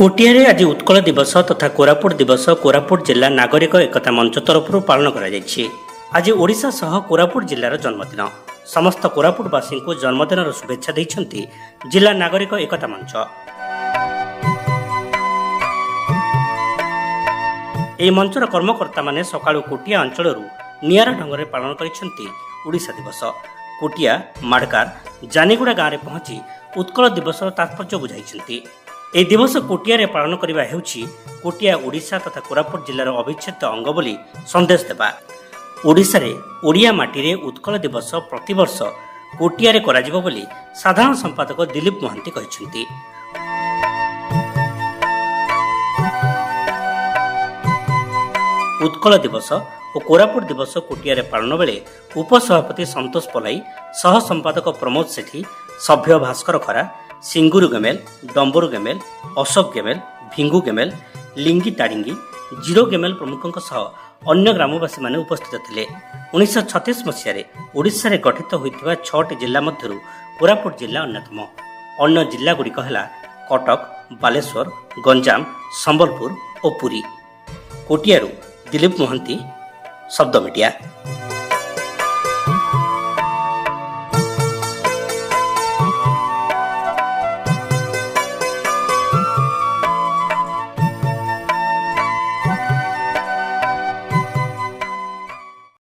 कोटियारे आज उत्कल दिवस तथा कोरापुट दिवस कोरापुट जिला नागरिक एकता मंच तरफ पालन कर आज ओडिशा सह कोरापुट जिलार जन्मदिन समस्त कोरापुटवासी को जन्मदिन शुभेच्छा देइछन्ति जिला नागरिक एकता मंच। ଏହି ମଞ୍ଚର କର୍ମକର୍ତ୍ତାମାନେ ସକାଳୁ କୋଟିଆ ଅଞ୍ଚଳରୁ ନିଆରା ଢଙ୍ଗରେ ପାଳନ କରିଛନ୍ତି ଓଡ଼ିଶା ଦିବସ। କୋଟିଆ, ମାଡକାର, ଜାନିଗୁଡ଼ା ଗାଁରେ ପହଞ୍ଚି ଉତ୍କଳ ଦିବସର ତାତ୍ପର୍ଯ୍ୟ ବୁଝାଇଛନ୍ତି। ଏହି ଦିବସ କୋଟିଆରେ ପାଳନ କରିବା ହେଉଛି କୋଟିଆ ଓଡ଼ିଶା ତଥା କୋରାପୁଟ ଜିଲ୍ଲାର ଅବିଚ୍ଛେଦ୍ୟ ଅଙ୍ଗ ବୋଲି ସନ୍ଦେଶ ଦେବା। ଓଡ଼ିଶାରେ ଓଡ଼ିଆ ମାଟିରେ ଉତ୍କଳ ଦିବସ ପ୍ରତିବର୍ଷ କୋଟିଆରେ କରାଯିବ ବୋଲି ସାଧାରଣ ସମ୍ପାଦକ ଦିଲ୍ଲୀପ ମହାନ୍ତି କହିଛନ୍ତି। उत्कल दिवस और कोरापुट दिवस कोटियारे पालन बेले उपसभापति संतोष पलाई, सह संपादक प्रमोद सेठी, सभ्य भास्कर खरा, सिंगुरु गेमेल, डंबरू गेमेल, अशोक गेमेल, भिंगु गेमेल, लिंगी ताडिंगी, जीरो गेमेल प्रमुखों सह अन्य ग्रामवासी माने उपस्थित थिले। 1936 मसीह ओडिशा रे गठित होइतिबा 6टी जिल्ला मध्यरु कोरापुट जिल्ला अन्यतम। अन्य जिल्ला गुड़िक है कटक, बालेश्वर, गंजाम, संबलपुर और पुरी। कोटियारू दिलीप मोहंती, शब्द मीडिया।